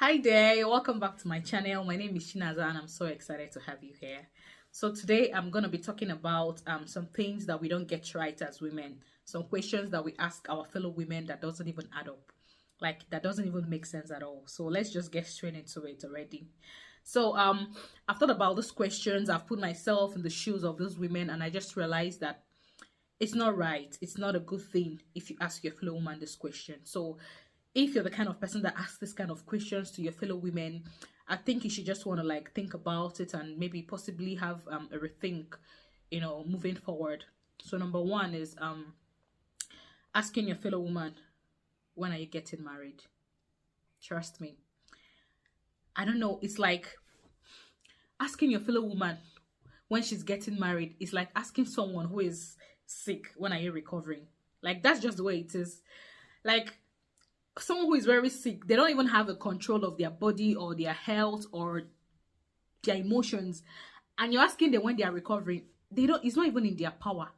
Hi there, welcome back to my channel. My name is Chinaza and I'm so excited to have you here. So today I'm going to be talking about some things that we don't get right as women, some questions that we ask our fellow women that doesn't even add up, like that doesn't even make sense at all. So let's just get straight into it already. So I've thought about those questions, I've put myself in the shoes of those women, and I just realized that it's not right. It's not a good thing if you ask your fellow woman this question. So if you're the kind of person that asks this kind of questions to your fellow women, I think you should just want to like think about it and maybe possibly have a rethink, moving forward. So number one is asking your fellow woman, when are you getting married? Trust me. I don't know. It's like asking your fellow woman when she's getting married. It's like asking someone who is sick, when are you recovering? Like that's just the way it is. Like someone who is very sick, they don't even have a control of their body or their health or their emotions, and you're asking them when they are recovering. They don't, it's not even in their power.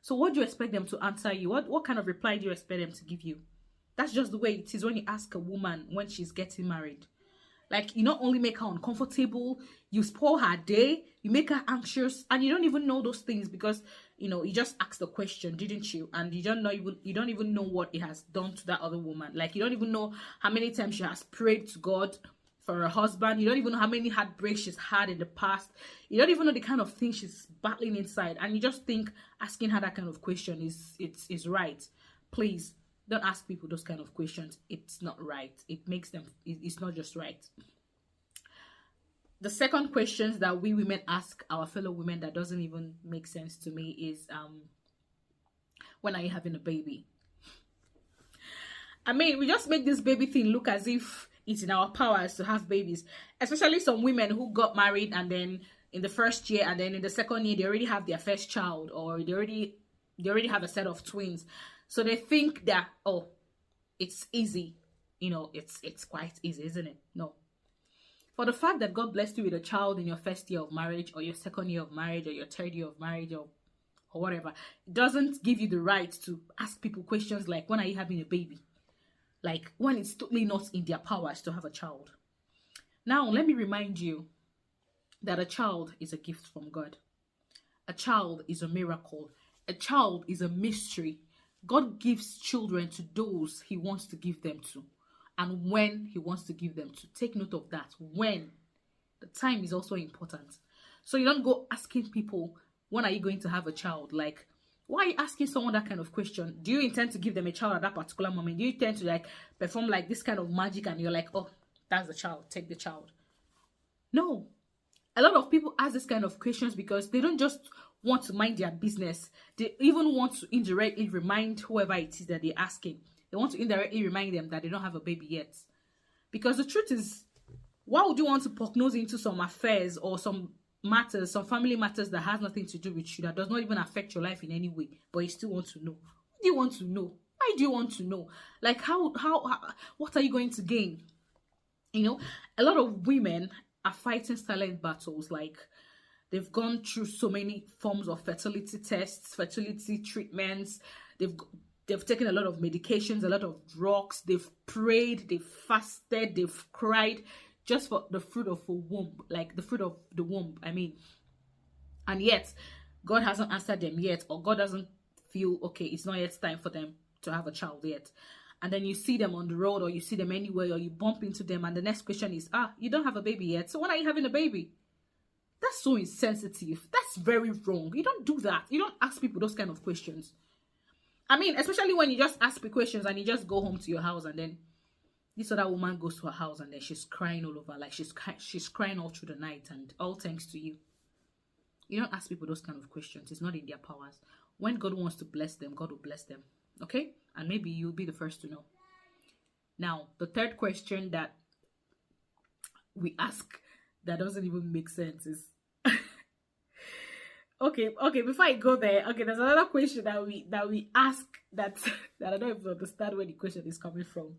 So what do you expect them to answer you? What kind of reply do you expect them to give you? That's just the way it is when you ask a woman when she's getting married. Like, you not only make her uncomfortable, you spoil her day, you make her anxious, and you don't even know those things because you just asked the question, didn't you? And you don't even know what it has done to that other woman. Like, you don't even know how many times she has prayed to God for her husband. You don't even know how many heartbreaks she's had in the past. You don't even know the kind of thing she's battling inside, and you just think asking her that kind of question is right. Please don't ask people those kind of questions. It's not right. It's not just right. The second questions that we women ask our fellow women that doesn't even make sense to me is when are you having a baby? I mean, we just make this baby thing look as if it's in our powers to have babies, especially some women who got married and then in the first year and then in the second year they already have their first child, or they already have a set of twins. So they think that, oh, it's easy. It's quite easy, isn't it? No. For the fact that God blessed you with a child in your first year of marriage or your second year of marriage or your third year of marriage or whatever, it doesn't give you the right to ask people questions like, when are you having a baby? Like, when it's totally not in their powers to have a child. Now, let me remind you that a child is a gift from God. A child is a miracle. A child is a mystery. God gives children to those he wants to give them to, and when he wants to give them to. Take note of that. When. The time is also important. So you don't go asking people, when are you going to have a child? Like, why are you asking someone that kind of question? Do you intend to give them a child at that particular moment? Do you intend to like perform like this kind of magic and you're like, oh, that's the child, take the child? No. A lot of people ask this kind of questions because they don't just want to mind their business. They even want to indirectly remind whoever it is that they're asking. They want to indirectly remind them that they don't have a baby yet. Because the truth is, why would you want to poke nose into some affairs or some matters, some family matters that has nothing to do with you, that does not even affect your life in any way, but you still want to know? What do you want to know? Why do you want to know? Like, how what are you going to gain? A lot of women are fighting silent battles. Like, they've gone through so many forms of fertility tests, fertility treatments. They've taken a lot of medications, a lot of drugs. They've prayed, they've fasted, they've cried just for the fruit of a womb, like the fruit of the womb, I mean. And yet, God hasn't answered them yet, or God doesn't feel, okay, it's not yet time for them to have a child yet. And then you see them on the road, or you see them anywhere, or you bump into them, and the next question is, you don't have a baby yet, so when are you having a baby? That's so insensitive. That's very wrong. You don't do that. You don't ask people those kind of questions. I mean, especially when you just ask people questions and you just go home to your house, and then this other woman goes to her house and then she's crying all over, like she's crying all through the night, and all thanks to you. You don't ask people those kind of questions. It's not in their powers. When God wants to bless them, God will bless them. Okay? And maybe you'll be the first to know. Now, the third question that we ask that doesn't even make sense is okay, before I go there, okay, there's another question that we ask that I don't even understand where the question is coming from.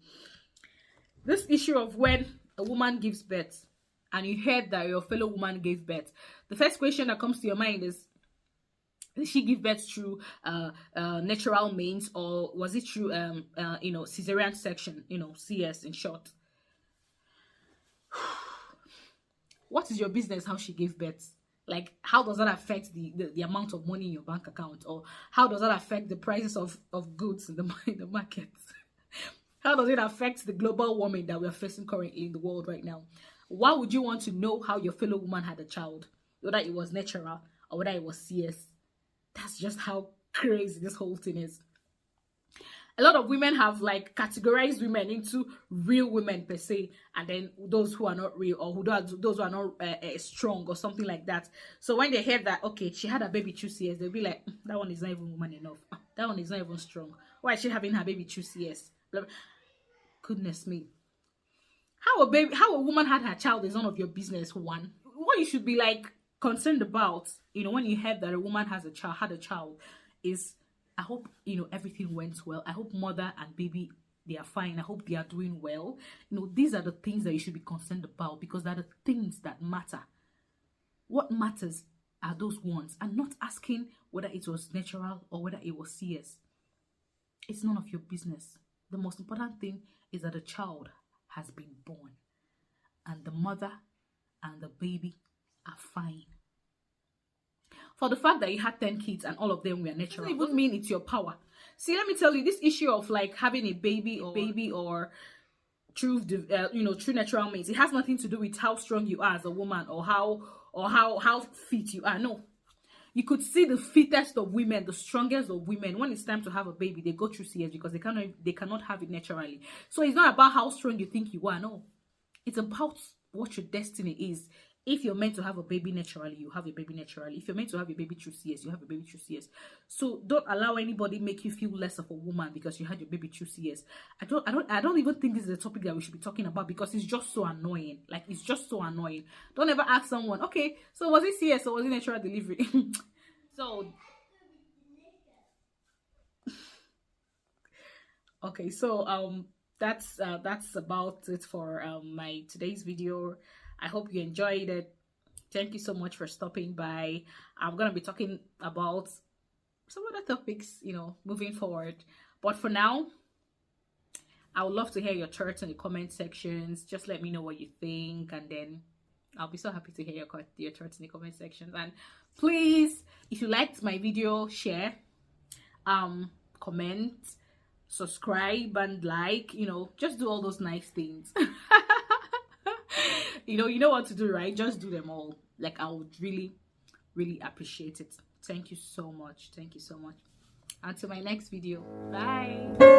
This issue of when a woman gives birth and you heard that your fellow woman gave birth, the first question that comes to your mind is, did she give birth through natural means, or was it through cesarean section, CS in short? What is your business how she gave birth? Like, how does that affect the amount of money in your bank account? Or how does that affect the prices of goods in the market? How does it affect the global warming that we are facing currently in the world right now? Why would you want to know how your fellow woman had a child? Whether it was natural or whether it was CS? That's just how crazy this whole thing is. A lot of women have like categorized women into real women per se, and then those who are not real, or those who are not strong or something like that. So when they hear that, okay, she had a baby 2 CS, they'll be like, that one is not even woman enough. That one is not even strong. Why is she having her baby 2 CS? Goodness me. How a woman had her child is none of your business. One, what you should be like concerned about, when you heard that a woman had a child, is, I hope, everything went well. I hope mother and baby, they are fine. I hope they are doing well. These are the things that you should be concerned about, because they're the things that matter. What matters are those ones, and not asking whether it was natural or whether it was CS. It's none of your business. The most important thing is that the child has been born, and the mother and the baby are fine. For the fact that you had 10 kids and all of them were natural doesn't even mean it's your power. See, let me tell you, this issue of like having a baby or true natural means, it has nothing to do with how strong you are as a woman or how fit you are. No. You could see the fittest of women, the strongest of women, when it's time to have a baby, they go through CS because they cannot have it naturally. So it's not about how strong you think you are. No. It's about what your destiny is. If you're meant to have a baby naturally, you have a baby naturally. If you're meant to have a baby through CS, you have a baby through CS. So don't allow anybody make you feel less of a woman because you had your baby through CS. I don't even think this is a topic that we should be talking about, because it's just so annoying. Like, it's just so annoying. Don't ever ask someone, okay, so was it CS or was it natural delivery? So okay, so that's about it for my today's video. I hope you enjoyed it. Thank you so much for stopping by. I'm gonna be talking about some other topics, moving forward. But for now, I would love to hear your thoughts in the comment sections. Just let me know what you think, and then I'll be so happy to hear your thoughts in the comment sections. And please, if you liked my video, share, comment, subscribe, and like, just do all those nice things. You know what to do, right? Just do them all. Like, I would really, really appreciate it. Thank you so much. Thank you so much. Until my next video. Bye.